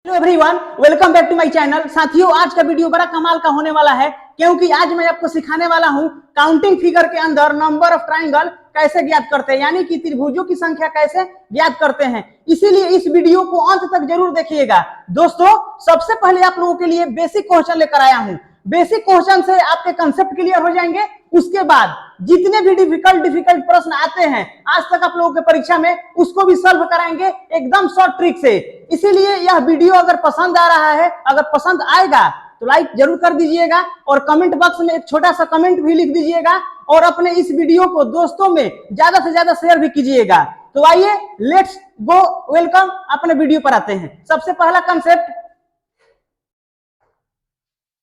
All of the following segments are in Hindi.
Hello everyone, welcome back to my channel. साथियों, आज का वीडियो बड़ा कमाल का होने वाला है क्योंकि आज मैं आपको सिखाने वाला हूं काउंटिंग फिगर के अंदर नंबर ऑफ ट्राइंगल कैसे ज्ञात करते हैं, यानी कि त्रिभुजों की संख्या कैसे ज्ञात करते हैं। इसीलिए इस वीडियो को अंत तक जरूर देखिएगा। दोस्तों, सबसे पहले आप लोगों के लिए बेसिक क्वेश्चन लेकर आया हूं। बेसिक क्वेश्चन से आपके कंसेप्ट क्लियर हो जाएंगे। उसके बाद जितने भी डिफिकल्ट प्रश्न आते हैं आज तक आप लोगों के परीक्षा में, उसको भी सॉल्व कराएंगे एकदम शॉर्ट ट्रिक से। इसीलिए यह वीडियो अगर पसंद आ रहा है, अगर पसंद आएगा तो लाइक जरूर कर दीजिएगा और कमेंट बॉक्स में एक छोटा सा कमेंट भी लिख दीजिएगा और अपने इस वीडियो को दोस्तों में ज्यादा से ज्यादा शेयर भी कीजिएगा। तो आइए, लेट्स गो, वेलकम, अपने वीडियो पर आते हैं। सबसे पहला कंसेप्ट,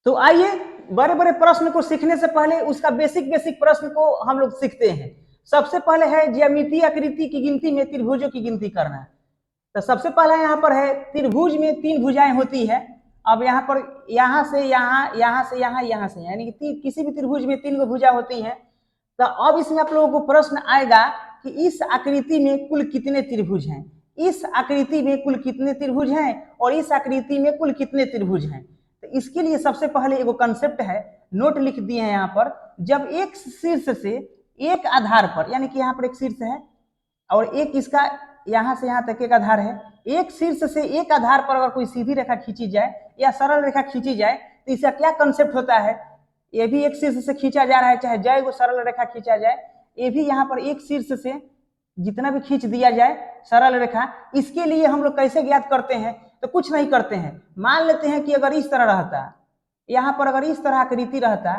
तो आइए बड़े बड़े प्रश्न को सीखने से पहले उसका बेसिक प्रश्न को हम लोग सीखते हैं। सबसे पहले है ज्यामितीय आकृति की गिनती में त्रिभुजों की गिनती करना। तो सबसे पहला यहाँ पर है त्रिभुज में तीन भुजाएं होती है। अब यहाँ पर यहाँ से यहाँ, यहाँ से यहाँ, यहाँ से, यानी कि किसी भी त्रिभुज में तीन भुजा होती है। तो अब इसमें आप लोगों को प्रश्न आएगा कि इस आकृति में कुल कितने त्रिभुज हैं, इस आकृति में कुल कितने त्रिभुज हैं और इस आकृति में कुल कितने त्रिभुज हैं। तो इसके लिए सबसे पहले एगो कंसेप्ट है, नोट लिख दिए हैं यहाँ पर। जब एक शीर्ष से एक आधार पर, यानी कि यहाँ पर एक शीर्ष है और एक इसका यहाँ से यहाँ तक एक आधार है, एक शीर्ष से एक आधार पर अगर कोई सीधी रेखा खींची जाए या सरल रेखा खींची जाए तो इसका क्या कंसेप्ट होता है। ये भी एक शीर्ष से खींचा जा रहा है, चाहे जय वो सरल रेखा खींचा जाए, ये भी यहाँ पर एक शीर्ष से जितना भी खींच दिया जाए सरल रेखा। इसके लिए हम लोग कैसे ज्ञात करते हैं, तो कुछ नहीं करते हैं। मान लेते हैं कि अगर इस तरह रहता, यहाँ पर अगर इस तरह आकृति रहता,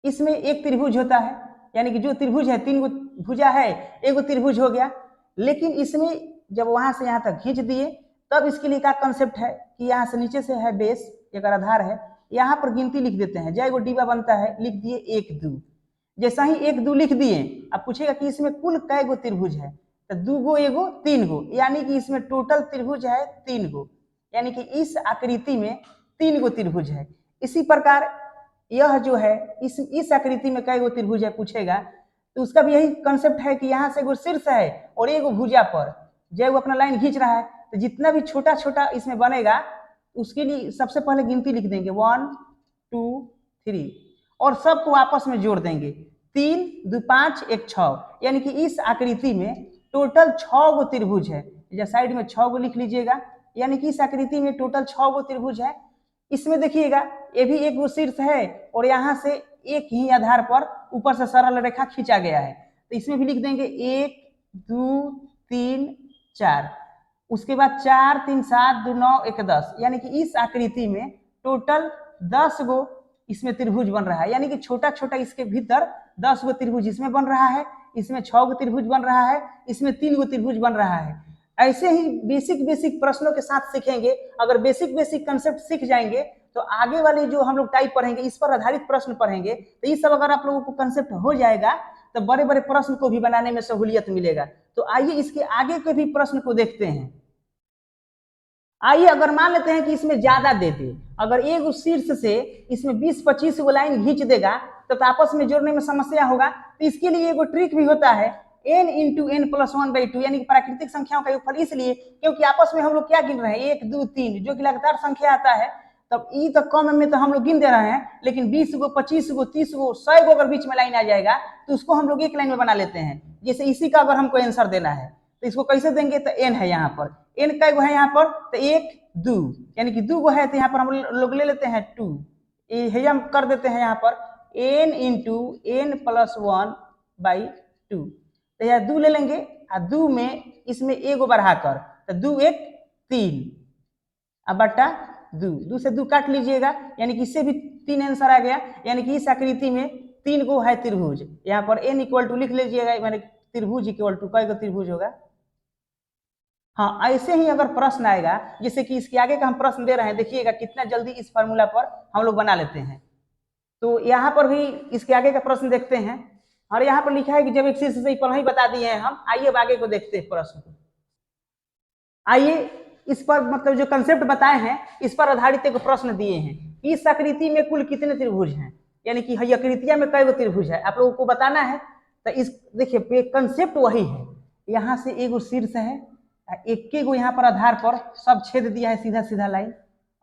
इसमें एक त्रिभुज होता है, यानी कि जो त्रिभुज है तीन गो भुजा है, एक गो त्रिभुज हो गया। लेकिन इसमें जब वहां से यहाँ तक खींच दिए तब इसके लिए क्या कंसेप्ट है कि यहाँ से नीचे से है बेस, एक आधार है, यहाँ पर गिनती लिख देते हैं। जय गो डिब्बा बनता है, लिख दिए एक दो। जैसा ही एक दो लिख दिए, अब पूछेगा कि इसमें कुल कै गो त्रिभुज है, तो दो गो, एगो, तीन गो, यानी कि इसमें टोटल त्रिभुज है तीन गो, यानी कि इस आकृति में तीन गो त्रिभुज है। इसी प्रकार यह जो है इस आकृति में कै गो त्रिभुज है पूछेगा, तो उसका भी यही कंसेप्ट है कि यहाँ से एगो शीर्ष है और एगो भुजा पर जय वो अपना लाइन खींच रहा है, तो जितना भी छोटा छोटा इसमें बनेगा उसके लिए सबसे पहले गिनती लिख देंगे 1 2 3 और सबको आपस में जोड़ देंगे 3 2 5 1 6, यानी कि इस आकृति में टोटल 6 गो त्रिभुज है। या साइड में 6 गो लिख लीजिएगा, यानी कि इस आकृति में टोटल 6 गो त्रिभुज है। इसमें देखिएगा ये भी एक गो शीर्ष है और यहाँ से एक ही आधार पर ऊपर से सरल रेखा खींचा गया है, तो इसमें भी लिख देंगे 1 2 3 4। उसके बाद 4 3 7 2 9 1 10, यानी कि इस आकृति में टोटल 10 गो इसमें त्रिभुज बन रहा है, यानी कि छोटा छोटा इसके भीतर 10 गो त्रिभुज इसमें बन रहा है, इसमें 6 गो त्रिभुज बन रहा है, इसमें 3 गो त्रिभुज बन रहा है। ऐसे ही बेसिक प्रश्नों के साथ सीखेंगे। अगर बेसिक कंसेप्ट सीख जाएंगे तो आगे वाले जो हम लोग टाइप पढ़ेंगे, इस पर आधारित प्रश्न पढ़ेंगे, तो ये सब अगर आप लोगों को कंसेप्ट हो जाएगा तो बड़े बड़े प्रश्न को भी बनाने में सहूलियत मिलेगा। तो आइए इसके आगे के भी प्रश्न को देखते हैं। आइए, अगर मान लेते हैं कि इसमें ज्यादा दे दे, अगर एक शीर्ष से इसमें 20-25 गो लाइन खींच देगा तो आपस में जोड़ने में समस्या होगा। तो इसके लिए एगो ट्रिक भी होता है, n × n+1/2, यानी कि प्राकृतिक संख्याओं का योगफल, इसलिए क्योंकि आपस में हम लोग क्या गिन रहे हैं 1 2 3, जो कि लगातार संख्या आता है। तब ई तो कम में तो हम लोग गिन दे रहे हैं, लेकिन 20 गो 25 गो 30 गो 100 गो अगर बीच में लाइन आ जाएगा तो उसको हम लोग एक लाइन में बना लेते हैं। जैसे इसी का अगर हमको आंसर देना है तो इसको कैसे देंगे, तो n है यहाँ पर, n कै गो है यहाँ पर, तो 1 2, यानी कि 2 गो है, तो यहाँ पर हम लोग ले लेते हैं 2, ये हम कर देते हैं यहाँ पर n × n+1/2, तो यहाँ 2 ले लेंगे और 2 में इसमें एगो बढ़ाकर, तो 2 1 3 अब बटा 2 से 2 काट लीजिएगा, यानी कि इससे भी 3 आंसर आ गया। यानी कि इस आकृति में 3 गो है त्रिभुज। यहाँ पर n = लिख लीजिएगा, यानी त्रिभुज इक्वल टू कै गो त्रिभुज होगा। हाँ, ऐसे ही अगर प्रश्न आएगा, जैसे कि इसके आगे का हम प्रश्न दे रहे हैं, देखिएगा कितना जल्दी इस फार्मूला पर हम लोग बना लेते हैं। तो यहाँ पर भी इसके आगे का प्रश्न देखते हैं, और यहाँ पर लिखा है कि जब एक शीर्ष से पहले ही बता दिए हैं हम। आइए अब आगे को देखते हैं प्रश्न को। आइए इस पर मतलब जो कंसेप्ट बताए हैं इस पर आधारित एक प्रश्न दिए हैं। इस आकृति में कुल कितने त्रिभुज हैं, यानी कि आकृतियां में कै गो त्रिभुज है, आप लोगों को बताना है। तो इस देखिए कंसेप्ट वही है, यहाँ से एगो शीर्ष है, एक के गो यहाँ पर आधार पर सब छेद दिया है सीधा सीधा लाइन।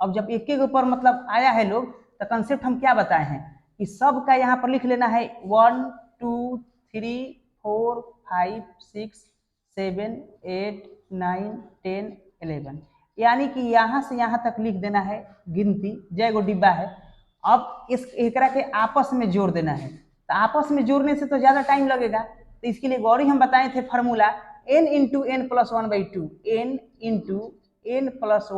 अब जब एक के गो पर मतलब आया है लोग, तो कंसेप्ट हम क्या बताए हैं कि सब का यहाँ पर लिख लेना है 1 2 3 4 5 6 7 8 9 10 11, यानी कि यहाँ से यहाँ तक लिख देना है गिनती, जय गो डिब्बा है। अब इस एकरा के आपस में जोड़ देना है, तो आपस में जोड़ने से तो ज्यादा टाइम लगेगा, तो इसके लिए गौरी हम बताए थे formula n into n plus 1/2, n into n plus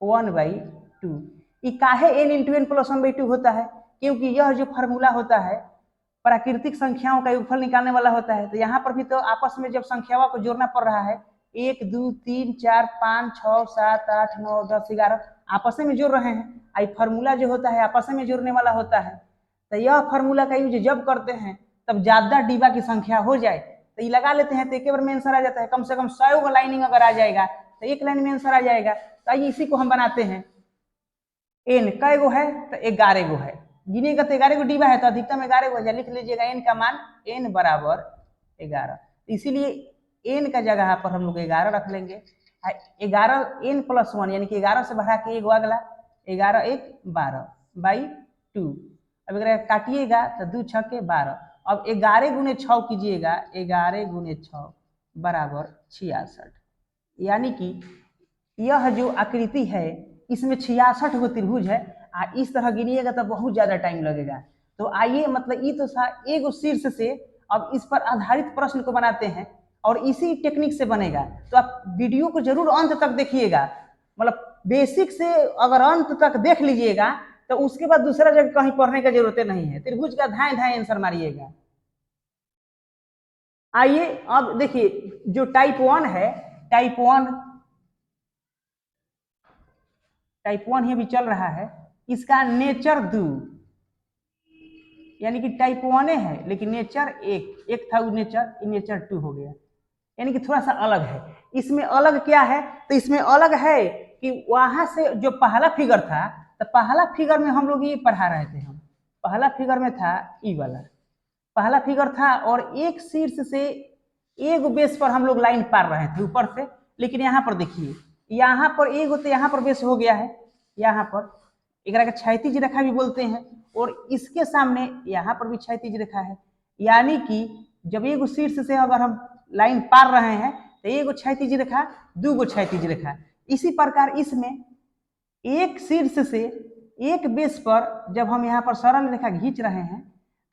1/2। ये काहे n इंटू एन प्लस 1/2 होता है? क्योंकि यह जो फार्मूला होता है प्राकृतिक संख्याओं का योगफल निकालने वाला होता है। तो यहाँ पर भी तो आपस में जब संख्याओं को जोड़ना पड़ रहा है, 1 2 3 4 5 6 7 8 9 10 11 आपस में जोड़ रहे हैं। आई फार्मूला जो होता है आपस में जोड़ने वाला होता है। तो यह फार्मूला का यूज जब करते हैं तब ज्यादा डिब्बा की संख्या हो जाए तो ये लगा लेते हैं, तो एक बार में आंसर आ जाता है। कम से कम 100 लाइनिंग अगर आ जाएगा तो एक लाइन में आंसर आ जाएगा। तो आइए इसी को हम बनाते हैं। एन कै गो है? तो 11 गो है। गिनेगा तो 11 गो डिब्बा है, तो अधिकतम 11 गो है। लिख लीजिएगा एन का मान n बराबर 11। इसीलिए एन का जगह पर हम लोग 11 रख लेंगे। 11 n प्लस 1 यानी कि 11 से बढ़ा के एगो अगला 11 1 12/2। अब अगर काटिएगा तो 2 6 के 12। अब 11 गुने 6 कीजिएगा, 11 गुने 6 बराबर 66। यानी कि यह जो आकृति है इसमें 66 गो त्रिभुज है। इस तरह गिनिएगा तो बहुत ज्यादा टाइम लगेगा। तो आइए मतलब ये तो एगो शीर्ष से अब इस पर आधारित प्रश्न को बनाते हैं और इसी टेक्निक से बनेगा। तो आप वीडियो को जरूर अंत तक देखिएगा, मतलब बेसिक से अगर अंत तक देख लीजिएगा तो उसके बाद दूसरा जगह कहीं पढ़ने की जरूरत नहीं है। त्रिभुज का धाए धाए आंसर मारिएगा। आइए अब देखिए जो टाइप 1 है, टाइप 1 ही भी चल रहा है, इसका नेचर 2 यानी कि टाइप 1 है, लेकिन नेचर एक था, नेचर 2 हो गया, यानी कि थोड़ा सा अलग है। इसमें अलग क्या है? तो इसमें अलग है कि वहां से जो पहला फिगर था, तो पहला फिगर में हम लोग ये पढ़ा रहे थे। हम पहला फिगर में था ई वाला पहला फिगर था और एक शीर्ष से एक बेस पर हम लोग लाइन पार रहे थे ऊपर से। लेकिन यहाँ पर देखिए, यहाँ पर एक तो यहाँ पर बेस हो गया है, यहाँ पर एक क्षैतिज रेखा भी बोलते हैं, और इसके सामने यहाँ पर भी क्षैतिज रेखा है। यानी कि जब एक शीर्ष से अगर हम लाइन पार रहे हैं तो एक क्षैतिज रेखा, 2 गो क्षैतिज रेखा। इसी प्रकार इसमें एक शीर्ष से एक बेस पर जब हम यहाँ पर सरल रेखा खींच रहे हैं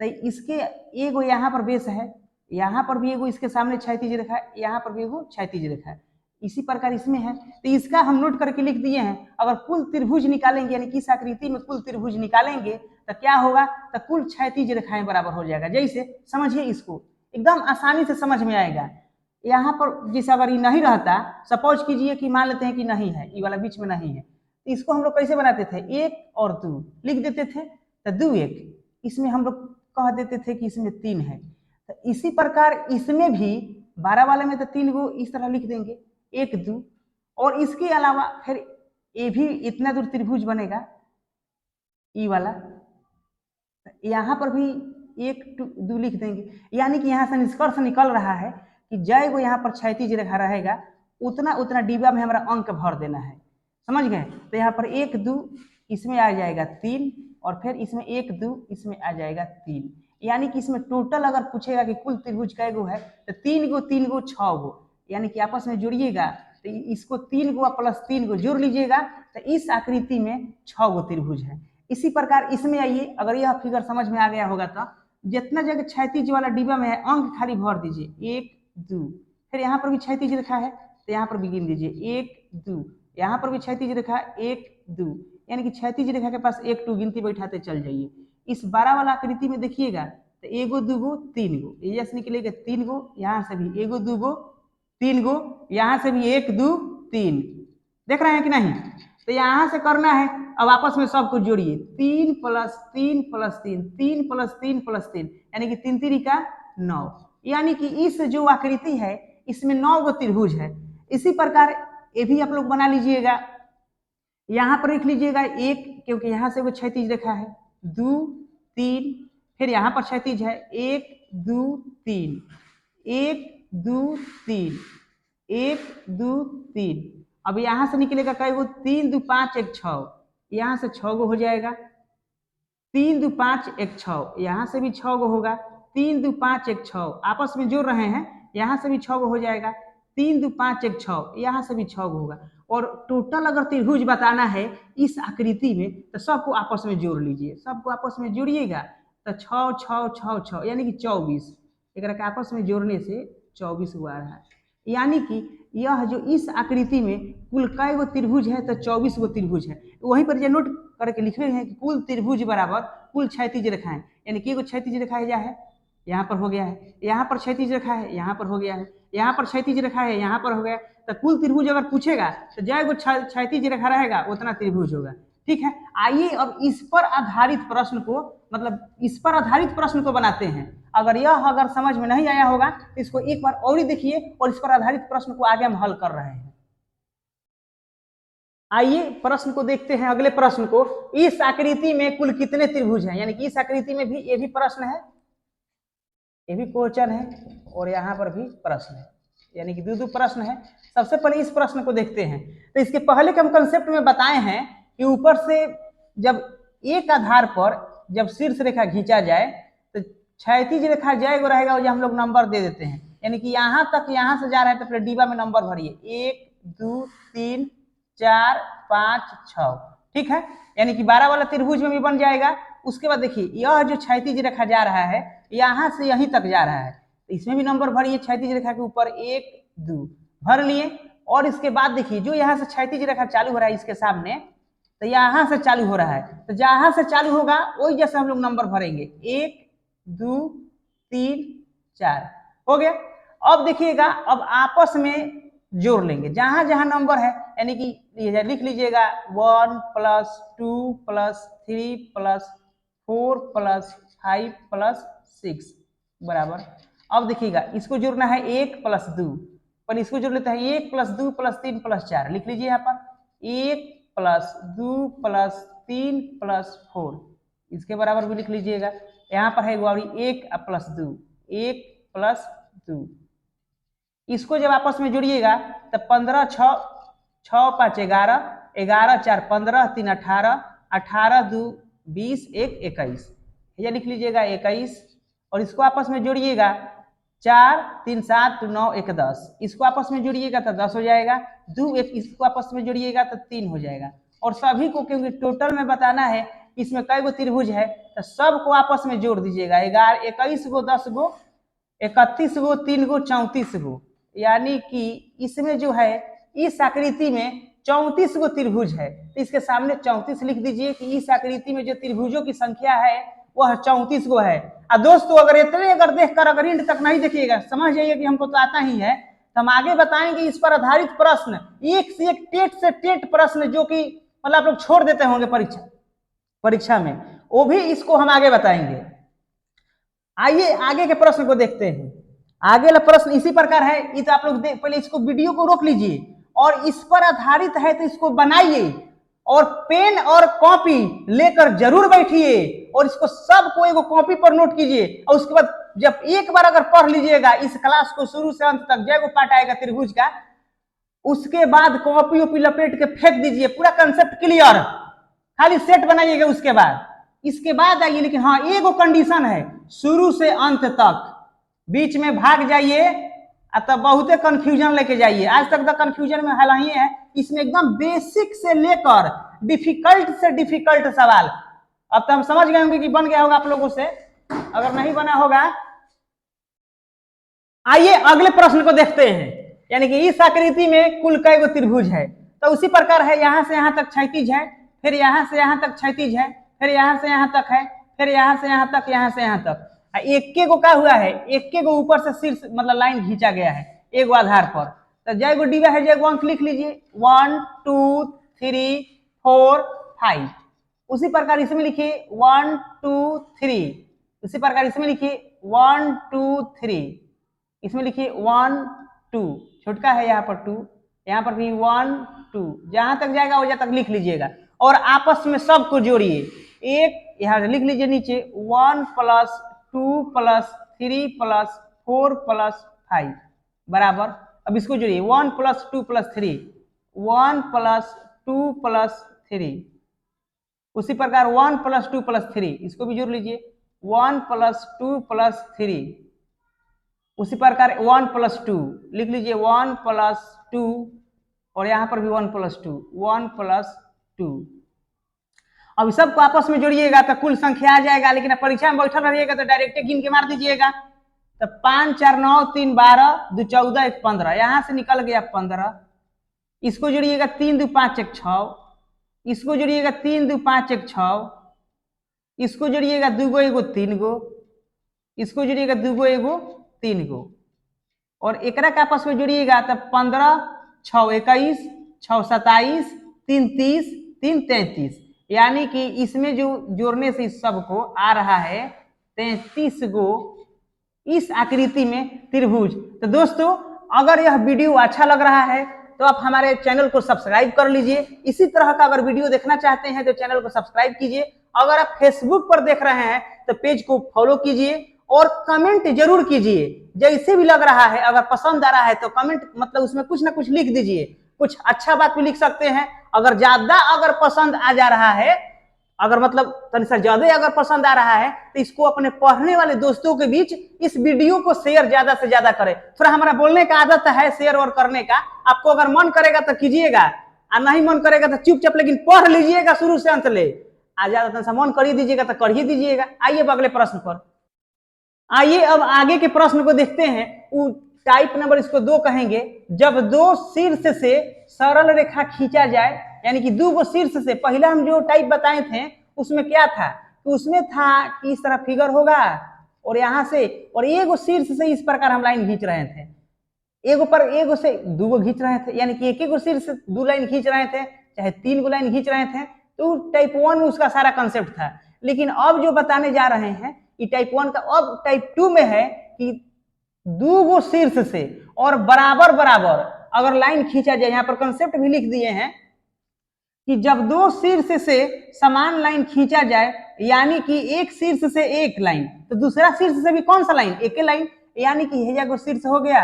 तो इसके एगो यहाँ पर बेस है, यहाँ पर भी एगो इसके सामने क्षैतिज रेखा है, यहाँ पर भी एगो क्षैतिज रेखा है। इसी प्रकार इसमें है, तो इसका हम नोट करके लिख दिए हैं। अगर कुल त्रिभुज निकालेंगे यानी कि इस आकृति में कुल त्रिभुज निकालेंगे तो क्या होगा? तो कुल क्षैतिज रेखाएं बराबर हो जाएगा। जैसे समझिए, इसको एकदम आसानी से समझ में आएगा। यहाँ पर जिस अगर ये नहीं रहता, सपोज कीजिए कि मान लेते हैं कि नहीं है, ये वाला बीच में नहीं है, तो इसको हम लोग कैसे बनाते थे? 1 और 2 लिख देते थे, तो 2 1। इसमें हम लोग कह देते थे कि इसमें 3 है। तो इसी प्रकार इसमें भी 12 वाले में तो 3 गो इस तरह लिख देंगे, 1 2। और इसके अलावा फिर ये भी इतना दूर त्रिभुज बनेगा ई वाला, यहाँ पर भी 1 2 लिख देंगे। यानी कि यहाँ से निष्कर्ष निकल रहा है कि जय को यहाँ पर क्षैतिज रेखा रहेगा, उतना उतना डिब्बा में हमारा अंक भर देना है। समझ गए? तो यहाँ पर 1 2 इसमें आ जाएगा 3, और फिर इसमें 1 2 इसमें आ जाएगा 3। यानी कि इसमें टोटल अगर पूछेगा कि कुल त्रिभुज कै गो है, तो 3 गो 6 गो, यानी कि आपस में जोड़िएगा तो इसको 3 गो प्लस 3 गो जोड़ लीजिएगा, तो इस आकृति में 6 गो त्रिभुज है। इसी प्रकार इसमें आइए, अगर यह फिगर समझ में आ गया होगा तो जितना जगह क्षैतिज वाला डिब्बा में है अंक खाली भर दीजिए, 1 2। फिर यहाँ पर भी क्षैतिज रेखा है तो यहाँ पर भी गिन दीजिए 1 2। यहाँ पर भी क्षैतिज रेखा 1 2, यानी कि क्षैतिज रेखा के पास 1 2 गिनती बैठाते चल जाइए। इस 12 वाला आकृति में देखिएगा तो 1 गो 2 गो 3 गो, ये जैसे निकलेगा 3 गो, यहाँ से भी 1 गो 2 गो 3 गो, यहाँ से भी 1 2 3। देख रहे हैं कि नहीं? तो यहाँ से करना है, अब आपस में सब कुछ जोड़िए, 3 + 3 + 3, 3 + 3 + 3, यानी कि 3 3 का 9। यानी कि इस जो आकृति है इसमें 9 गो त्रिभुज है। इसी प्रकार ये भी आप लोग बना लीजिएगा। यहाँ पर लिख लीजिएगा 1, क्योंकि यहाँ से वो क्षैतिज रेखा है, 2 3, फिर यहाँ पर क्षैतिज है 1 2 3, 1 2 3, 1 2 3। अब यहां से निकलेगा कई गो, 3 2 5 1 6, यहां से 6 गो हो जाएगा। 3 2 5 1 6, यहां से भी 6 गो होगा। 3 2 5 1 6, आपस में जोड़ रहे हैं, यहां से भी 6 गो हो जाएगा। 3 2 5 1 6, यहां से भी 6 गो होगा। और टोटल अगर त्रिभुज बताना है इस आकृति में तो सबको आपस में जोड़ लीजिए, सबको आपस में जोड़िएगा तो 6 6 6 6 यानी कि 24। एक आपस में जोड़ने से 24 गो आ रहा है। यानी कि यह जो इस आकृति में कुल कई गो त्रिभुज है तो 24 गो त्रिभुज है। वहीं पर जो नोट करके लिखे हैं कि कुल त्रिभुज बराबर कुल क्षैतिज रेखाएं, यानी कि क्षैतिज रेखा क्या है, यहाँ पर हो गया है, यहाँ पर क्षैतिज रेखा है, यहाँ पर हो गया है, यहाँ पर क्षैतिज रेखा है, यहाँ पर हो गया। तो कुल त्रिभुज अगर पूछेगा तो जय क्षैतिज रेखा रहेगा उतना त्रिभुज होगा। ठीक है, आइए अब इस पर आधारित प्रश्न को, मतलब इस पर आधारित प्रश्न को बनाते हैं। अगर समझ में नहीं आया होगा तो इसको एक बार और ही देखिए, और इस पर आधारित प्रश्न को आगे हम हल कर रहे हैं। आइए प्रश्न को देखते हैं, अगले प्रश्न को। इस आकृति में कुल कितने त्रिभुज हैं, यानी कि इस आकृति में भी ये भी प्रश्न है, ये भी क्वेश्चन है, और यहाँ पर भी प्रश्न है, यानी कि दो प्रश्न है। सबसे पहले इस प्रश्न को देखते हैं। तो इसके पहले के हम कंसेप्ट में बताए हैं कि ऊपर से जब एक आधार पर जब शीर्ष रेखा खींचा जाए तो क्षैतिज रेखा जय को रहेगा, और हम लोग नंबर दे देते हैं, यानी कि यहाँ तक, यहाँ से जा रहा है तो फिर डिब्बा में नंबर भरिए 1 2 3 4 5 6। ठीक है, यानी कि 12 वाला त्रिभुज में भी बन जाएगा। उसके बाद देखिए यह जो क्षैतिज रेखा जा रहा है यहाँ से यहीं तक जा रहा है, तो इसमें भी नंबर भरिए क्षैतिज रेखा के ऊपर 1 2 भर लिए। और इसके बाद देखिए जो यहाँ से क्षैतिज रेखा चालू हो रहा है इसके सामने, तो यहाँ से चालू हो रहा है, तो जहां से चालू होगा वही जैसे हम लोग नंबर भरेंगे 1 2 3 4 हो गया। अब देखिएगा, अब आपस में जोड़ लेंगे जहां जहां नंबर है, यानी कि लिख लीजिएगा 1 + 2 + 3 + 4 + 5 + 6 बराबर। अब देखिएगा इसको जोड़ना है 1 + 2, पर इसको जोड़ लेते हैं 1 + 2 + 3 + 4, लिख लीजिए यहाँ पर 1 + 2 + 3 + 4, इसके बराबर भी लिख लीजिएगा। यहाँ पर है 1 + 2, 1 + 2। इसको जब आपस में जोड़िएगा तो 15 6 6 5 11, 11 4 15, 3 18, 18 2 20, 1 21, ये लिख लीजिएगा 21। और इसको आपस में जोड़िएगा 4 3 7 9 1 10, इसको आपस में जोड़िएगा तो 10 हो जाएगा। 2 1, इसको आपस में जोड़िएगा तो 3 हो जाएगा। और सभी को, क्योंकि टोटल में बताना है इसमें कई गो त्रिभुज है, तो सबको आपस में जोड़ दीजिएगा। 21 गो, 10 गो, 31 गो, 3 गो, 34 गो, यानी कि इसमें जो है इस आकृति में 34 गो त्रिभुज है, तो इसके सामने 34 लिख दीजिए कि इस आकृति में जो त्रिभुजों की संख्या है वह 34 गो है। और दोस्तों अगर देखकर अगर इंड तक नहीं देखिएगा, समझ जाइए कि हमको तो आता ही है, तो हम आगे बताएंगे इस पर आधारित प्रश्न, एक से एक टेट से टेट प्रश्न, जो कि मतलब आप लोग छोड़ देते होंगे परीक्षा में, वो भी इसको हम आगे बताएंगे। आइए आगे के प्रश्न को देखते हैं। आगे वाला प्रश्न इसी प्रकार है, ये तो आप लोग पहले इसको वीडियो को रोक लीजिए और इस पर आधारित है तो इसको बनाइए, और पेन और कॉपी लेकर जरूर बैठिए और इसको सबको एगो कॉपी पर नोट कीजिए। और उसके बाद जब एक बार अगर पढ़ लीजिएगा इस क्लास को शुरू से अंत तक, जय को पाठ आएगा त्रिभुज का, उसके बाद कॉपी ओपी लपेट के फेंक दीजिए, पूरा कंसेप्ट क्लियर, खाली सेट बनाइएगा। उसके बाद इसके बाद आइए, लेकिन हाँ एगो कंडीशन है, शुरू से अंत तक, बीच में भाग जाइए तब बहुते कंफ्यूजन लेके जाइए। आज तक तो कंफ्यूजन में हल ही है, इसमें एकदम बेसिक से लेकर डिफिकल्ट से डिफिकल्ट सवाल। अब तो हम समझ गए होंगे कि बन गया होगा आप लोगों से, अगर नहीं बना होगा। आइए अगले प्रश्न को देखते हैं, यानी कि इस आकृति में कुल कई गो त्रिभुज है, तो उसी प्रकार है, यहां से यहां तक क्षैतिज है, फिर यहां से यहां तक क्षैतिज है, फिर यहां से यहां तक है, फिर यहां से यहां तक, यहां से यहां तक। एक के गो क्या हुआ है, एक के गो ऊपर से शीर्ष मतलब लाइन खींचा गया है एक आधार पर, तो जय गो डिब्बा है, जय गो अंक लिख लीजिए 1 2 3 4 5। उसी प्रकार इसमें लिखिए 1 2 3, उसी प्रकार इसमें लिखिए 1 2 3, इसमें लिखिए 1 2, छोटका है यहाँ पर 2, यहाँ पर भी 1 2, जहां तक जाएगा वहां तक लिख लीजिएगा और आपस में सबको जोड़िए। एक यहाँ लिख लीजिए नीचे 1 + 2 + 3 + 4 + 5 बराबर, अब इसको जोड़िए 1 + 2 + 3, 1 + 2 + 3, उसी प्रकार 1 + 2 + 3 इसको भी जोड़ लीजिए 1 + 2 + 3, उसी प्रकार 1 + 2 लिख लीजिए 1 + 2 और यहाँ पर भी 1 + 2, 1 + 2। अब सबको आपस में जोड़िएगा तो कुल संख्या आ जाएगा, लेकिन परीक्षा में बैठल रहिएगा तो डायरेक्ट गिन के मार दीजिएगा। तो 5 4 9 3 12 2 14 1 15, यहाँ से निकल गया 15, इसको जोड़िएगा 3 2 5 1 6, इसको जोड़िएगा 3 2 5 1 6, इसको जोड़िएगा 2 गो 1 गो 3 गो, इसको जोड़िएगा 2 गो 1 गो 3 गो, और एकरा का आपस में जोड़िएगा तो 15 6 21 6 27 3 30 3 33, यानी कि इसमें जो जोड़ने से इस सबको आ रहा है 33 गो इस आकृति में त्रिभुज। तो दोस्तों अगर यह वीडियो अच्छा लग रहा है तो आप हमारे चैनल को सब्सक्राइब कर लीजिए। इसी तरह का अगर वीडियो देखना चाहते हैं तो चैनल को सब्सक्राइब कीजिए। अगर आप फेसबुक पर देख रहे हैं तो पेज को फॉलो कीजिए और कमेंट जरूर कीजिए, जैसे भी लग रहा है। अगर पसंद आ रहा है तो कमेंट मतलब उसमें कुछ ना कुछ लिख दीजिए, कुछ अच्छा बात भी लिख सकते हैं। अगर ज्यादा अगर पसंद आ जा रहा है, अगर मतलब तनि सा ज्यादा अगर पसंद आ रहा है तो इसको अपने पढ़ने वाले दोस्तों के बीच इस वीडियो को शेयर ज्यादा से ज्यादा करें। थोड़ा हमारा बोलने का आदत है शेयर और करने का, आपको अगर मन करेगा तो कीजिएगा और नहीं मन करेगा तो चुपचाप लेकिन पढ़ लीजिएगा शुरू से अंत ले। आ ज्यादा सा मन कर ही दीजिएगा तो कर ही दीजिएगा। आइए अगले प्रश्न पर। आइए अब आगे के प्रश्न को देखते हैं। टाइप नंबर इसको 2 कहेंगे। जब 2 शीर्ष से सरल रेखा खींचा जाए, यानी कि 2 गो शीर्ष से, पहला हम जो टाइप बताए थे उसमें क्या था कि उसमें था कि इस तरह फिगर होगा और यहाँ से और एगो शीर्ष से इस प्रकार हम लाइन खींच रहे थे, एगो पर एगो से 2 गो खींच रहे थे, यानी कि एक गो शीर्ष से 2 लाइन खींच रहे थे, चाहे 3 गो लाइन खींच रहे थे। तो टाइप 1 में उसका सारा कंसेप्ट था। लेकिन अब जो बताने जा रहे हैं ये टाइप 1 का, अब टाइप 2 में है कि 2 गो शीर्ष से और बराबर बराबर अगर लाइन खींचा जाए, यहाँ पर कंसेप्ट भी लिख दिए हैं कि जब 2 शीर्ष से समान लाइन खींचा जाए, यानी कि एक शीर्ष से एक लाइन तो दूसरा शीर्ष से भी कौन सा लाइन, एक लाइन, यानी कि हेजा को शीर्ष हो गया,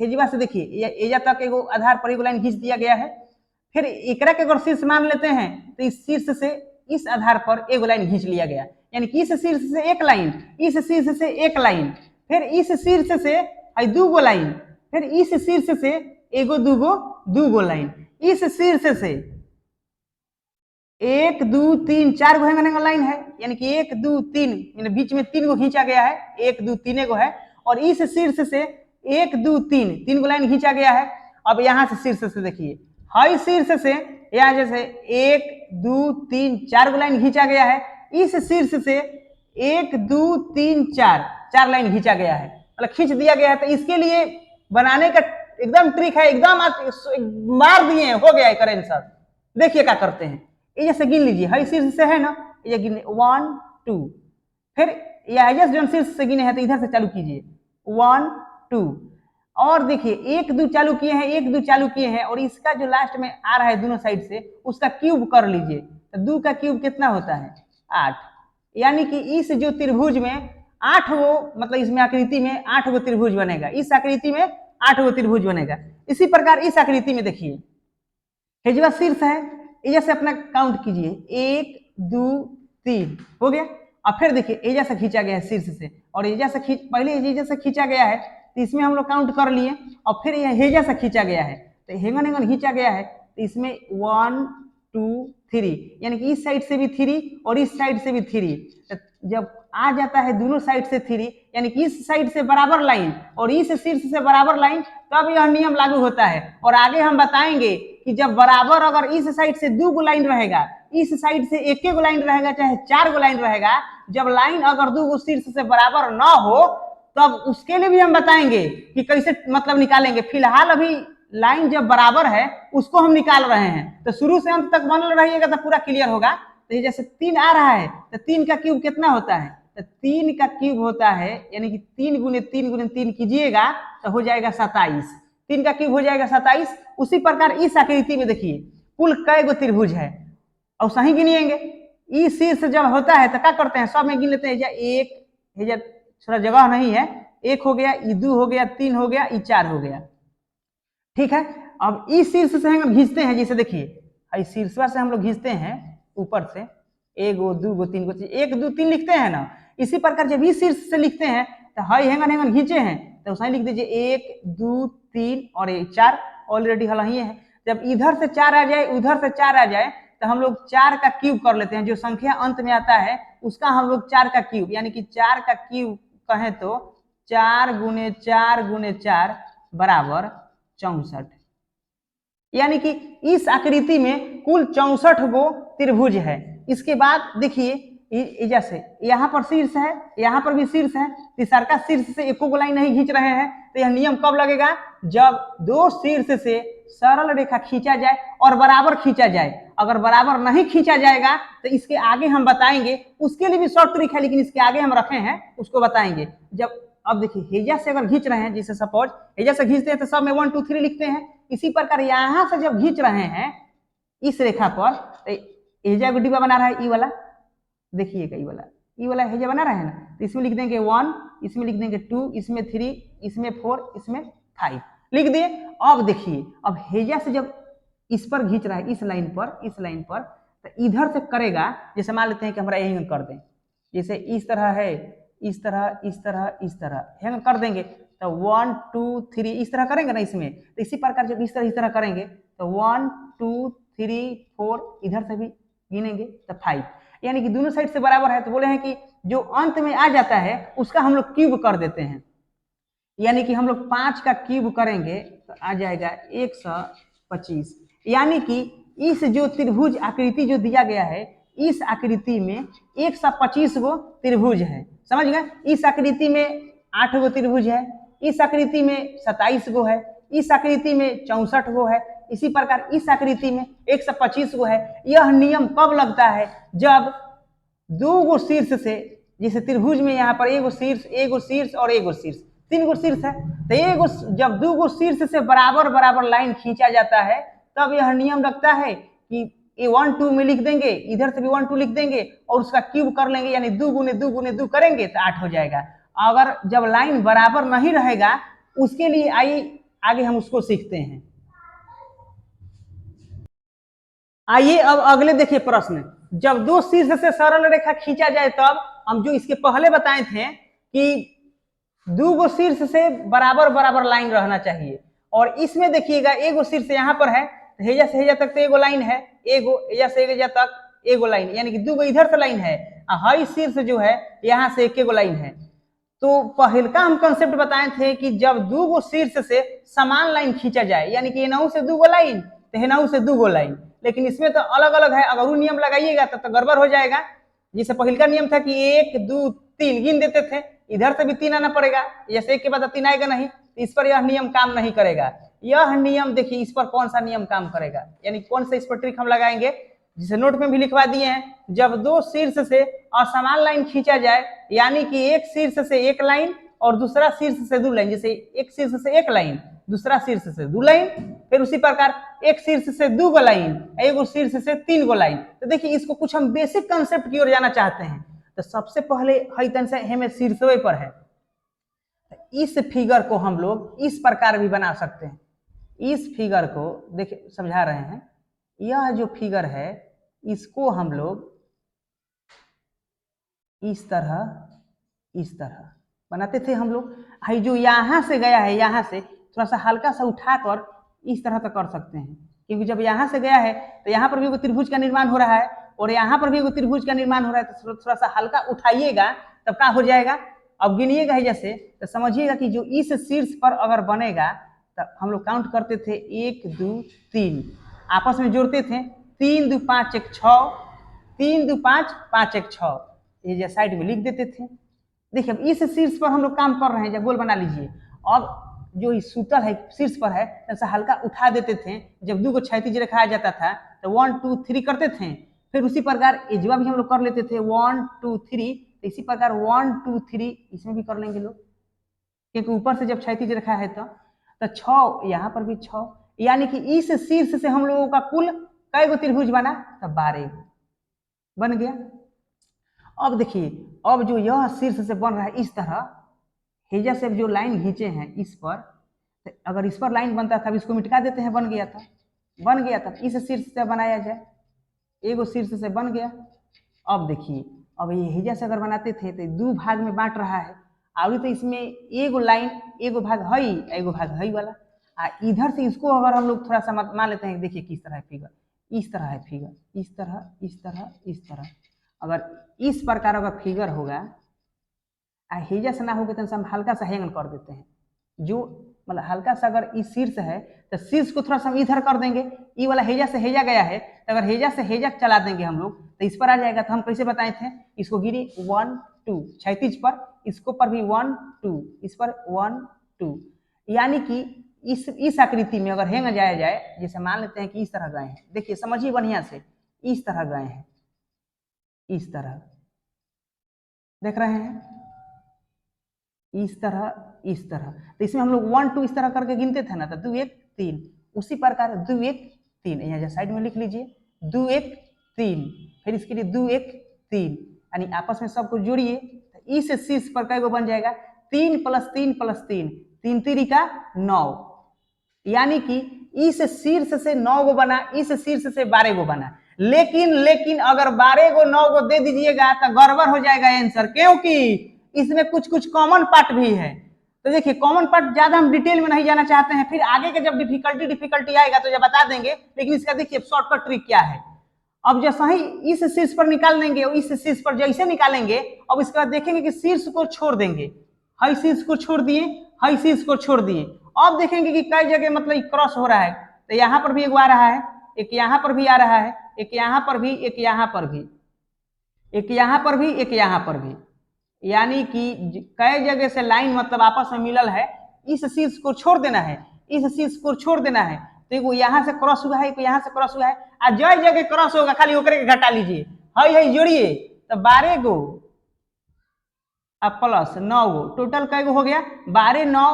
हेजवा से देखिए हेजा तक एगो आधार पर एगो लाइन खींच दिया गया है। फिर एकरा के अगर शीर्ष मान लेते हैं तो इस शीर्ष से इस आधार पर एगो लाइन खींच लिया गया, यानी कि इस शीर्ष से एक लाइन, इस शीर्ष से एक लाइन, फिर इस शीर्ष से 2 गो लाइन, फिर इस शीर्ष से एगो 2 गो लाइन, इस शीर्ष से 1 2 3 4 गो लाइन है, यानी कि 1 2 3 बीच में 3 गो खींचा गया है, 1 2 3 गो है, और इस शीर्ष से 1 2 3 गो लाइन खींचा गया है। अब यहाँ से शीर्ष से देखिए, हाई शीर्ष से यहाँ जैसे 1 2 3 4 गो लाइन खींचा गया है, इस शीर्ष से 1 2 3 4 लाइन खींचा गया है, मतलब खींच दिया गया है। तो इसके लिए बनाने का एकदम ट्रिक है, एकदम मार दिए, हो गया है आंसर। देखिए क्या करते हैं, ये जैसे गिन लीजिए, हाई शीर्ष से है ना, ये गिन 1 2, फिर यह जो शीर्ष से गिने हैं तो इधर से चालू कीजिए 1 2, और देखिए 1 2 चालू किए हैं, 1 2 चालू किए हैं, और इसका जो लास्ट में आ रहा है दोनों साइड से उसका क्यूब कर लीजिए। तो 2 का क्यूब कितना होता है 8, यानी कि इस जो त्रिभुज में 8 गो, मतलब इसमें आकृति में 8 गो त्रिभुज बनेगा, इस आकृति में 8 गो त्रिभुज बनेगा। इसी प्रकार इस आकृति में देखिए हेजवा शीर्ष है, एजा से अपना काउंट कीजिए 1 2 3 हो गया। और फिर देखिए एजा से खींचा गया है शीर्ष से, और एजा से पहले एजा से खींचा गया है तो इसमें हम लोग काउंट कर लिए, और फिर यह हेजा से खींचा गया है तो हेंगन खींचा गया है, तो इसमें 1 2 3, यानी कि इस साइड से भी 3 और इस साइड से भी 3। तो जब आ जाता है दोनों साइड से 3, यानी कि इस साइड से बराबर लाइन और इस शीर्ष से बराबर लाइन, तब यह नियम लागू होता है। और आगे हम बताएंगे कि जब बराबर अगर इस साइड से 2 गो लाइन रहेगा, इस साइड से 1 गो लाइन रहेगा, चाहे 4 गो लाइन रहेगा, जब लाइन अगर 2 गो शीर्ष से बराबर ना हो तब उसके लिए भी हम बताएंगे कि कैसे मतलब निकालेंगे। फिलहाल अभी लाइन जब बराबर है उसको हम निकाल रहे हैं, तो शुरू से अंत तक बन रहिएगा तो पूरा क्लियर होगा। तो ये जैसे 3 आ रहा है तो 3 का क्यूब कितना होता है, तो 3 का क्यूब होता है, यानी कि 3 गुने 3 गुने 3 कीजिएगा तो हो जाएगा 27, 3 का क्यूब हो जाएगा 27। उसी प्रकार इस आकृति में देखिए कुल कै गो त्रिभुज है, और सही गिनिएंगे। इस शीर्ष जब होता है तो क्या करते हैं, सब में गिन लेते हैं, 1 थोड़ा जगह नहीं है, 1 हो गया, ई 2 हो गया, 3 हो गया, ई 4 हो गया। ठीक है, अब इस शीर्ष से हम खींचते हैं, जैसे देखिए इस शीर्षवा से हम लोग खींचते हैं ऊपर से 1 गो 2 गो 3 गो 1 2 3 लिखते हैं ना, इसी प्रकार जब इस शीर्ष से लिखते हैं तो हाई हैंगन हैंगन खींचे हैं तो उसमें लिख दीजिए 1 2 3 और 4 ऑलरेडी हल ही है। जब इधर से 4 आ जाए उधर से 4 आ जाए तो हम लोग 4 का क्यूब कर लेते हैं, जो संख्या अंत में आता है उसका हम लोग 4 का क्यूब, यानी कि 4 का क्यूब कहें तो 4 गुने 4 गुने 4 बराबर 64, यानी कि इस आकृति में कुल 64 गो त्रिभुज है। इसके बाद देखिए जैसे यहाँ पर शीर्ष है, यहाँ पर भी शीर्ष है, तीसरा शीर्ष से एको गो लाइन नहीं खींच रहे हैं, तो यह नियम कब लगेगा, जब दो शीर्ष से सरल रेखा खींचा जाए और बराबर खींचा जाए। अगर बराबर नहीं खींचा जाएगा तो इसके आगे हम बताएंगे, उसके लिए भी शॉर्ट ट्रिक है, लेकिन इसके आगे हम रखे हैं उसको बताएंगे। जब अब देखिए हेजा से अगर खींच रहे हैं, जैसे सपोज हेजा से खींचते हैं तो सब में 1 2 3 लिखते हैं। इसी प्रकार यहां से जब खींच रहे हैं इस रेखा पर, तो हेजा को डिब्बा बना रहा है ई वाला, देखिएगा ई वाला हेजा बना रहे हैं ना, तो इसमें लिख देंगे 1, इसमें लिख देंगे 2, इसमें 3, इसमें 4, इसमें 5 लिख दिए। अब देखिए अब हेजा से जब इस पर खींच रहा है इस लाइन पर, तो इधर से करेगा, जैसे मान लेते हैं कि हमारा यही कर दें, जैसे इस तरह है, इस तरह इस तरह इस तरह हैंग कर देंगे तो 1 2 3 इस तरह करेंगे ना इसमें, तो इसी प्रकार जब इस तरह करेंगे तो 1 2 3 4 इधर से भी गिनेंगे तो 5, यानी कि दोनों साइड से बराबर है। तो बोले हैं कि जो अंत में आ जाता है उसका हम लोग क्यूब कर देते हैं, यानी कि हम लोग 5 का क्यूब करेंगे तो आ जाएगा 125, यानी कि इस जो त्रिभुज आकृति जो दिया गया है इस आकृति में 125 गो त्रिभुज है, समझ गए। इस आकृति में 8 गो त्रिभुज है, इस आकृति में 27 गो है, इस आकृति में 64 गो है, इसी प्रकार इस आकृति में 125 गो है। यह नियम कब लगता है, जब दो गो शीर्ष से, जैसे त्रिभुज में यहाँ पर एक गो शीर्ष और एक गो शीर्ष, 3 गो शीर्ष है, तो एक जब दो गो शीर्ष से बराबर बराबर लाइन खींचा जाता है तब यह नियम लगता है कि ये 1 2 में लिख देंगे, इधर से भी 1 2 लिख देंगे और उसका क्यूब कर लेंगे, यानी 2 गुने 2 गुने 2 करेंगे तो 8 हो जाएगा। अगर जब लाइन बराबर नहीं रहेगा उसके लिए आइए आगे हम उसको सीखते हैं। आइए अब अगले देखिए प्रश्न, जब दो शीर्ष से सरल रेखा खींचा जाए तब हम जो इसके पहले बताए थे कि दो गो शीर्ष से बराबर बराबर लाइन रहना चाहिए, और इसमें देखिएगा एक गो शीर्ष यहाँ पर है, हेजा से हेजा तक तो एगो लाइन है, एगो हेजा से हेजा तक एगो लाइन, यानी कि दो गो इधर से लाइन है, हाई शीर्ष जो है यहाँ से एक गो लाइन है। तो पहले का हम कंसेप्ट बताए थे कि जब दो गो शीर्ष से समान लाइन खींचा जाए, यानी कि एनाऊ से दो गो लाइन तो हेनाऊ से दो गो लाइन, लेकिन इसमें तो अलग अलग है, अगर वो नियम लगाइएगा तब तो गड़बड़ हो जाएगा। जैसे पहले का नियम था कि 1 2 3 गिन देते थे, इधर से भी 3 आना पड़ेगा, जैसे एक के बाद 3 आएगा नहीं, इस पर यह नियम काम नहीं करेगा। यह नियम देखिए इस पर कौन सा नियम काम करेगा, यानी कौन सा इस पर ट्रिक हम लगाएंगे, जिसे नोट में भी लिखवा दिए हैं। जब दो शीर्ष से असमान लाइन खींचा जाए, यानी कि एक शीर्ष से एक लाइन और दूसरा शीर्ष से दो लाइन, जैसे एक शीर्ष से एक लाइन दूसरा शीर्ष से दो लाइन, फिर उसी प्रकार एक शीर्ष से दो गो लाइन एक शीर्ष से 3 गो लाइन। तो देखिए इसको कुछ हम बेसिक कंसेप्ट की ओर जाना चाहते हैं, तो सबसे पहले हईतन से हमें शीर्षवे पर है, इस फिगर को हम लोग इस प्रकार भी बना सकते हैं। इस फिगर को देखिए समझा रहे हैं, यह जो फिगर है इसको हम लोग इस तरह बनाते थे हम लोग। हाई जो यहाँ से गया है, यहाँ से थोड़ा सा हल्का सा उठाकर इस तरह तक कर सकते हैं, क्योंकि जब यहाँ से गया है तो यहाँ पर भी त्रिभुज का निर्माण हो रहा है और यहाँ पर भी त्रिभुज का निर्माण हो रहा है, तो थोड़ा सा हल्का उठाइएगा तब क्या हो जाएगा। अब गिनिएगा है जैसे, तो समझिएगा कि जो इस शीर्ष पर अगर बनेगा तो हम लोग काउंट करते थे 1 2 3, आपस में जोड़ते थे 3 2 5 1 6, 3 2 5 5 1 6, ये साइड में लिख देते थे। देखिए अब इस शीर्ष पर हम लोग काम कर रहे हैं, जब गोल बना लीजिए। अब जो इस सूत्र है शीर्ष पर है ऐसा हल्का उठा देते थे, जब दो को क्षैतिज रखाया जाता था तो 1 2 3 करते थे, फिर उसी प्रकार इजवा भी हम लोग कर लेते थे 1 2 3, इसी प्रकार 1 2 3 इसमें भी कर लेंगे लोग, क्योंकि ऊपर से जब क्षैतिज रखा है तो 6, यहाँ पर भी 6, यानी कि इस शीर्ष से हम लोगों का कुल कई गो त्रिभुज बना, तो 12 बन गया। अब देखिए अब जो यह शीर्ष से बन रहा है इस तरह, हेजा से जो लाइन खींचे हैं इस पर, तो अगर इस पर लाइन बनता था, इसको मिटका देते हैं, बन गया था। इस शीर्ष से बनाया जाए, एगो शीर्ष से बन गया। अब देखिए, अब ये हेजा से अगर बनाते थे तो दो भाग में बांट रहा है, अभी तो इसमें एगो लाइन, एगो भाग हई, एगो भाग हई वाला। इधर से इसको अगर हम लोग थोड़ा सा मान लेते हैं, देखिए किस तरह है फिगर, इस तरह है फिगर, इस तरह, इस तरह, इस तरह। अगर इस प्रकार अगर फिगर होगा, हेजा से ना होगा तो हम हल्का सा हैंग कर देते हैं, जो मतलब हल्का सा अगर इस शीर्ष है तो शीर्ष को थोड़ा सा इधर कर देंगे, ये वाला हेजा से हेजा गया है, तो अगर हेजा से हेजा चला देंगे हम लोग तो इस पर आ जाएगा। तो हम कैसे बताए थे, इसको गिरी 1 2 क्षैतिज पर, इसको पर भी 1 2, इस पर 1 2, यानी कि इस आकृति में अगर हैंग जाया जाए, जैसे मान लेते हैं कि इस तरह गए हैं, देखिए समझिए बढ़िया से, इस तरह गए हैं, इस तरह देख रहे हैं, इस तरह। तो इसमें हम लोग 1 2 इस तरह करके गिनते थे ना, तो 2 1 3, उसी प्रकार 2 1 3 यहाँ साइड में लिख लीजिए, 2 1 3, फिर इसके लिए 2 1 3, यानी आपस में सबको जोड़िए, तो इस शीर्ष पर कई गो बन जाएगा, 3 + 3 + 3, 3 3 का 9, यानी कि इस शीर्ष से 9 गो बना, इस शीर्ष से 12 गो बना। लेकिन अगर 12 गो 9 गो दे दीजिएगा तो गड़बड़ हो जाएगा आंसर, क्योंकि इसमें कुछ कॉमन पार्ट भी है। तो देखिए कॉमन पार्ट ज्यादा हम डिटेल में नहीं जाना चाहते हैं, फिर आगे के जब डिफिकल्टी आएगा तो जब बता देंगे, लेकिन इसका देखिए शॉर्टकट ट्रिक क्या है। अब जैसा ही इस शीर्ष पर निकाल देंगे, इस शीर्ष पर जैसे निकालेंगे, अब इसके बाद देखेंगे कि शीर्ष को छोड़ देंगे, हई शीर्ष को छोड़ दिए, हई शीर्ष को छोड़ दिए। अब देखेंगे कि कई जगह मतलब क्रॉस हो रहा है, तो यहाँ पर भी एक आ रहा है, एक यहाँ पर भी आ रहा है, एक यहाँ पर भी, एक यहाँ पर भी, एक यहाँ पर भी, एक यहाँ पर भी, यानी कि कई जगह से लाइन मतलब आपस में मिलल है। इस शीर्ष को छोड़ देना है, इस शीर्ष को छोड़ देना है, तो एक यहाँ से क्रॉस हुआ है, एक यहाँ से क्रॉस हुआ है, और जय जगह क्रॉस होगा खाली ओकरे के घटा लीजिए, हई जोड़िए, तो 12 गो अब प्लस 9 गो, टोटल कई गो हो गया, 12 9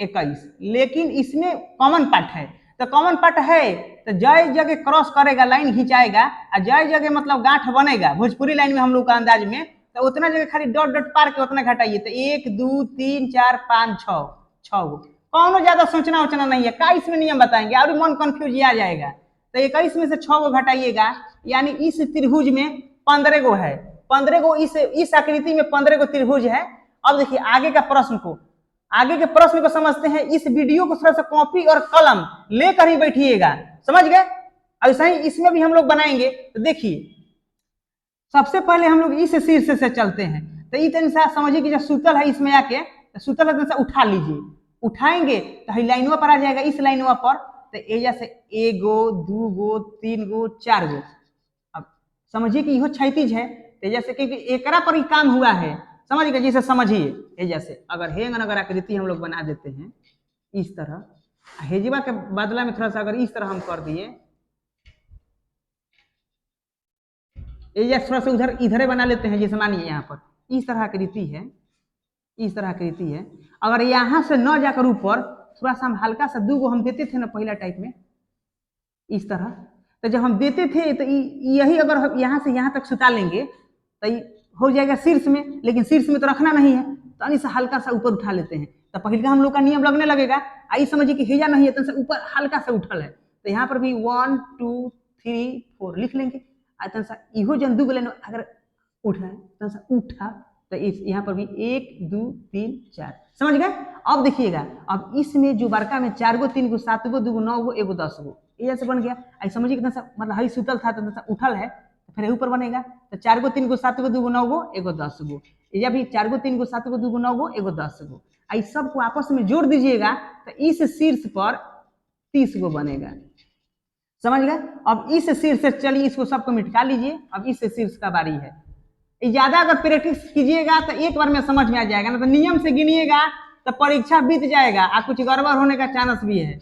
21। लेकिन इसमें कॉमन पार्ट है, तो कॉमन पार्ट है तो जय जगह क्रॉस करेगा, लाइन खिंचाएगा, और जय जगह मतलब गांठ बनेगा भोजपुरी लाइन में हम लोग का अंदाज में, तो उतना जगह खाली डॉट डॉट पार के उतना घटाइए, तो 1 2 3 4 5 6 गो, कौनो ज्यादा सोचना वोचना नहीं है, का इसमें नियम बताएंगे और मन कंफ्यूज आ जाएगा। तो 21 में से 6 गो घटाइएगा, यानी इस त्रिभुज में 15 गो है, 15 गो इस आकृति में 15 गो त्रिभुज है। अब देखिए आगे के प्रश्न को समझते हैं। इस वीडियो को थोड़ा सा कॉपी और कलम लेकर ही बैठिएगा, समझ गए। ऐसा ही इसमें भी हम लोग बनाएंगे। तो देखिए सबसे पहले हम लोग इस शीर्ष से चलते हैं, तो ये समझिए कि जब सूतल है इसमें आके, तो सूतल है तो उठा लीजिए, उठाएंगे तो लाइनवा पर आ जाएगा, इस लाइनवा पर, तो एजा से 1 गो 2 गो 3 गो 4 गो। अब समझिए कि यह क्षैतिज है, तो जैसे क्योंकि एकरा पर ही काम हुआ है, समझ गए, जैसे समझिए जैसे अगर हेंग अगर आकृति हम लोग बना देते हैं इस तरह, हेजवा के बदला में थोड़ा सा अगर इस तरह हम कर दिए, थोड़ा सा उधर इधर बना लेते हैं, जैसे मानिए यहाँ पर इस तरह आकृति है, इस तरह आकृति है। अगर यहाँ से न जाकर ऊपर थोड़ा सा हम हल्का सा 2 गो हम देते थे ना पहला टाइप में इस तरह, तो जब हम देते थे तो यही अगर यहाँ से यहाँ तक सुता लेंगे तो हो जाएगा शीर्ष में, लेकिन शीर्ष में तो रखना नहीं है, तो अन्य से हल्का सा ऊपर उठा लेते हैं, तो पहले का हम लोग का नियम लगने लगेगा। आई समझिए कि हेजा नहीं है तो ऊपर हल्का सा उठल है, तो यहाँ पर भी 1 2 3 4 लिख लेंगे। इहो जन 2 गो अगर उठा उठा, तो इस यहाँ पर भी 1 2 3 4, समझ गए। अब देखिएगा, अब इसमें जो बड़का में 4 गो 3 गो 7 गो 2 गो 9 गो 1 गो 10 गो, ये जैसे बन गया। आई समझिए कितना सा मतलब हई सुतल था तो उठल है, तो फिर ऊपर बनेगा, तो 4 गो 3 गो 7 गो 2 गो 9 गो 1 गो 10 गो, या भी 4 गो 3 गो 7 गो 2 गो 9 गो 1 गो 10 गो। आई सबको आपस में जोड़ दीजिएगा तो इस शीर्ष पर 30 गो बनेगा, समझ गए। अब इस शीर्ष से चलिए इसको सबको मिटका लीजिए। अब इस शीर्ष का बारी है, ज्यादा अगर प्रैक्टिस कीजिएगा तो एक बार में समझ में आ जाएगा, ना तो नियम से गिनिएगा तो परीक्षा बीत जाएगा और कुछ गड़बड़ होने का चांस भी है,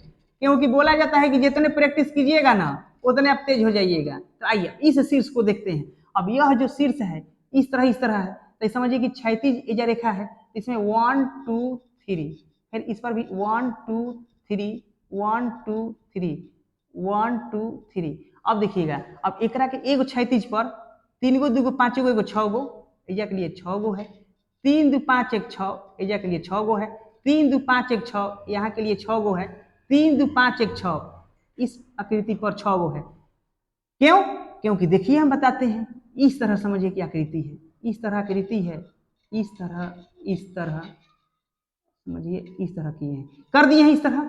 क्योंकि बोला जाता है कि जितने प्रैक्टिस कीजिएगा ना उतने आप तेज हो जाइएगा। तो आइए इस शीर्ष को देखते हैं। अब यह जो शीर्ष है इस तरह है, तो समझिए कि क्षैतिज एजा रेखा है, इसमें 1 2 3, फिर इस पर भी 1 2 3 1 2 3 1 2 3। अब देखिएगा, अब एकरा के एगो क्षैतिज पर 3 गो 2 गो 5 गो 1 गो 6 गो, एजा के लिए 6 गो है, 3 2 5 1 6, एजा के लिए 6 गो है, 3 2 5 1 6, यहाँ के लिए 6 गो है, 3 2 5 1 6, इस आकृति पर 6 गो है। क्यों? क्योंकि देखिए हम बताते हैं, इस तरह समझिए कि आकृति है, इस तरह आकृति है, इस तरह समझिए, इस तरह किए हैं, कर दिए हैं इस तरह।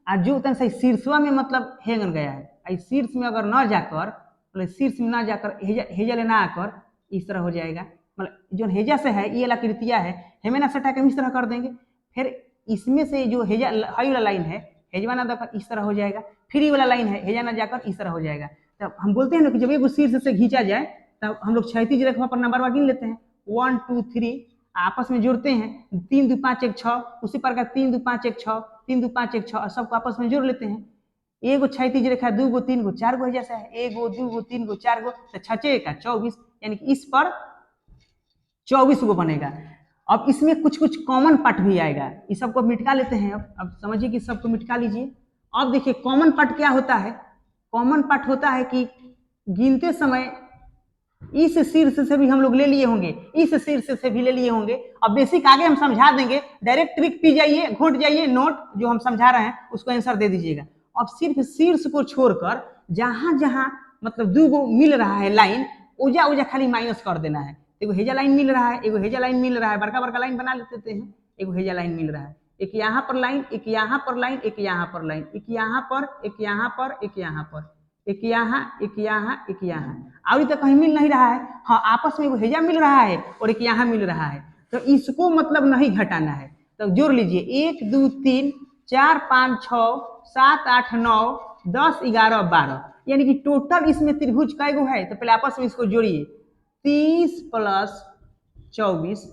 आज जो तन सही शीर्षवा में मतलब हेंगन गया है, आई शीर्ष में अगर न जाकर, मतलब शीर्ष में ना जाकर हेजा ले ना आकर इस तरह हो जाएगा, मतलब जो हेजा से है ये वाला आकृतियां है, हमें ना सटा के हम इस तरह कर देंगे, फिर इसमें से जो हेजा हाई वाला लाइन है, हेजवा ना जाकर इस तरह हो जाएगा, फिर ये वाला लाइन है, हेजा ना जाकर इस तरह हो जाएगा। तब हम बोलते हैं ना कि जब एक शीर्ष से खींचा जाए तब हम लोग क्षैतिज रेखा पर नंबर गिन लेते हैं, 1 2 3 आपस में जोड़ते हैं, 3 2 5 1 6, उसी प्रकार 3 2 5 1 6, 3 2 5 1 6, सबको आपस में जोड़ लेते हैं। एगो क्षैतिज रेखा 2 गो 3 गो 4 गो जैसा है, 1 गो 2 गो 3 गो 4 गो, तो 6 का 24, यानी कि इस पर 24 गो बनेगा। अब इसमें कुछ कुछ कॉमन पार्ट भी आएगा, इस सबको मिटका लेते हैं। अब समझिए कि सबको मिटका लीजिए। अब देखिए कॉमन पार्ट क्या होता है, कॉमन पार्ट होता है कि गिनते समय इस शीर्ष से भी हम लोग ले लिए होंगे, इस शीर्ष से भी ले लिए होंगे। अब बेसिक आगे हम समझा देंगे, डायरेक्ट ट्रिक पी जाइए, घोट जाइए, नोट जो हम समझा रहे हैं उसको आंसर दे दीजिएगा। अब सिर्फ शीर्ष को छोड़कर जहां जहां मतलब 2 गो मिल रहा है लाइन, उजा उजा खाली माइनस कर देना है। एगो हेजा लाइन मिल रहा है, एगो हेजा लाइन मिल रहा है, बड़का बड़का लाइन बना लेते हैं, एगो हेजा लाइन मिल रहा है, एक यहाँ पर लाइन, एक यहाँ पर लाइन, एक यहाँ पर लाइन, एक यहाँ पर, एक यहाँ पर, एक यहाँ पर, एक यहाँ, एक यहाँ, एक यहाँ, और तो कहीं मिल नहीं रहा है। हाँ, आपस में एगो हेजा मिल रहा है और एक यहाँ मिल रहा है, तो इसको मतलब नहीं घटाना है। तो जोड़ लीजिए 1 2 3 4 5 6 7 8 9 10 11 12, यानी कि टोटल इसमें त्रिभुज कै गो है, तो पहले आपस में इसको जोड़िए, 30 प्लस 24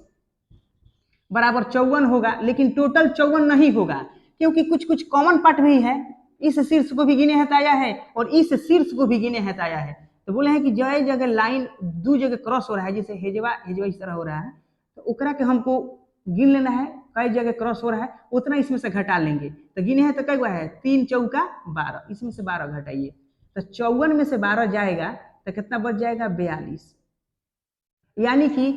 बराबर 54 होगा, लेकिन टोटल 54 नहीं होगा, क्योंकि कुछ कुछ कॉमन पार्ट भी है। इस शीर्ष को भी गिने हटाया है और इस शीर्ष को भी गिने हटाया है। तो बोले हैं कि जय जगह लाइन 2 जगह क्रॉस हो रहा है, जैसे हेजवा हेजवा इस तरह हो रहा है, तो उकरा के हमको गिन लेना है, कई जगह क्रॉस हो रहा है उतना इसमें से घटा लेंगे। तो गिने हैं तो कई हुआ है, 3 चौका 12, इसमें से 12 घटाइए, तो 54 में से 12 जाएगा तो कितना बच जाएगा, 42। यानी कि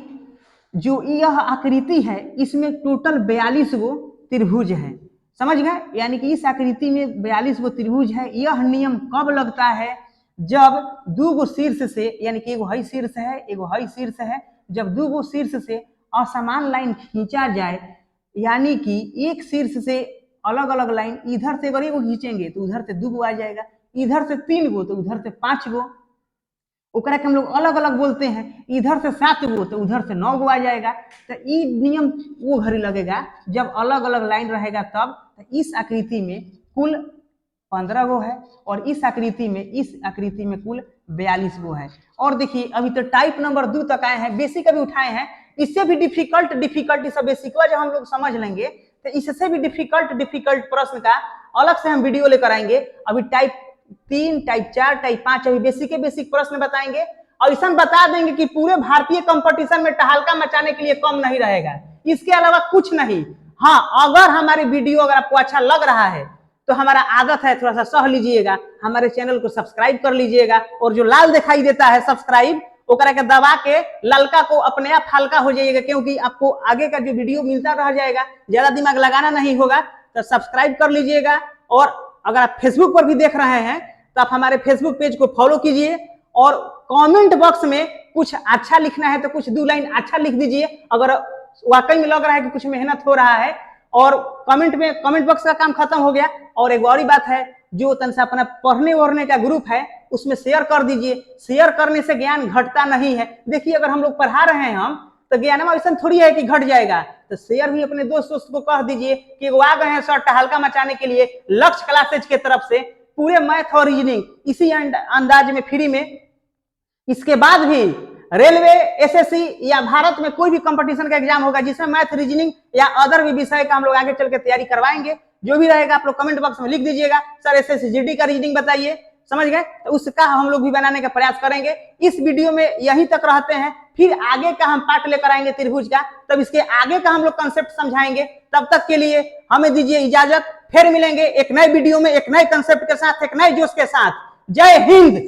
जो यह आकृति है इसमें टोटल 42 गो त्रिभुज है, समझ गए। यानी कि इस आकृति में 42 गो त्रिभुज है। यह नियम कब लगता है, जब 2 गो शीर्ष से, यानी कि एगो हई शीर्ष है, एगो हई शीर्ष है, जब 2 गो शीर्ष से असमान लाइन खींचा जाए, यानी कि एक शीर्ष से अलग अलग लाइन, इधर से अगर एगो खींचेंगे तो उधर से 2 गो आ जाएगा, इधर से 3 गो तो उधर से 5 गो, ओकरा के हम लोग अलग अलग बोलते हैं, इधर से 7 गो तो उधर से 9 गो आ जाएगा। तो ये नियम वो घड़ी लगेगा जब अलग अलग लाइन रहेगा तब। तो इस आकृति में कुल 15 गो है और इस आकृति में कुल 42 गो है। और देखिए अभी तो टाइप नंबर 2 तक आए हैं, बेसिक अभी उठाए हैं, इससे भी डिफिकल्ट सब बेसिकवा जब हम लोग समझ लेंगे तो इससे भी डिफिकल्ट प्रश्न का अलग से हम वीडियो लेकर आएंगे। अभी टाइप 3, टाइप 4, टाइप 5 अभी बेसिक प्रश्न बताएंगे और ऐसा बता देंगे कि पूरे भारतीय कंपटीशन में टहलका मचाने के लिए कम नहीं रहेगा, इसके अलावा कुछ नहीं। हाँ, अगर हमारी वीडियो अगर आपको अच्छा लग रहा है तो हमारा आदत है थोड़ा सा सह लीजिएगा, हमारे चैनल को सब्सक्राइब कर लीजिएगा, और जो लाल दिखाई देता है सब्सक्राइब ओकरा के दबा के ललका को अपने आप हल्का हो जाइएगा, क्योंकि आपको आगे का जो वीडियो मिलता रह जाएगा, ज्यादा दिमाग लगाना नहीं होगा। तो सब्सक्राइब कर लीजिएगा, और अगर आप फेसबुक पर भी देख रहे हैं तो आप हमारे फेसबुक पेज को फॉलो कीजिए, और कमेंट बॉक्स में कुछ अच्छा लिखना है तो कुछ 2 लाइन अच्छा लिख दीजिए, अगर वाकई में लग रहा है कि कुछ मेहनत हो रहा है। और कमेंट बॉक्स का काम खत्म हो गया। और एक और बात है, जो तन से अपना पढ़ने का ग्रुप है उसमें शेयर कर दीजिए, शेयर करने से ज्ञान घटता नहीं है। देखिए अगर हम लोग पढ़ा रहे हैं हम तो ज्ञान ऐसा थोड़ी है कि घट जाएगा, तो शेयर भी अपने दोस्त को कह दीजिए कि वो आ गए हैं सर टहलका मचाने के लिए लक्ष्य क्लासेज के तरफ से, पूरे मैथ और रीजनिंग इसी अंदाज में फ्री में। इसके बाद भी रेलवे, एसएससी या भारत में कोई भी कंपटीशन का एग्जाम होगा जिसमें मैथ, रीजनिंग या अदर भी विषय का हम लोग आगे चल के तैयारी करवाएंगे। जो भी रहेगा आप लोग कमेंट बॉक्स में लिख दीजिएगा, सर एसएससी जीडी का रीजनिंग बताइए, समझ गए, तो उसका हम लोग भी बनाने का प्रयास करेंगे। इस वीडियो में यहीं तक रहते हैं, फिर आगे का हम पार्ट लेकर आएंगे त्रिभुज का, तब इसके आगे का हम लोग कंसेप्ट समझाएंगे। तब तक के लिए हमें दीजिए इजाजत, फिर मिलेंगे एक नए वीडियो में, एक नए कंसेप्ट के साथ, एक नए जोश के साथ। जय हिंद।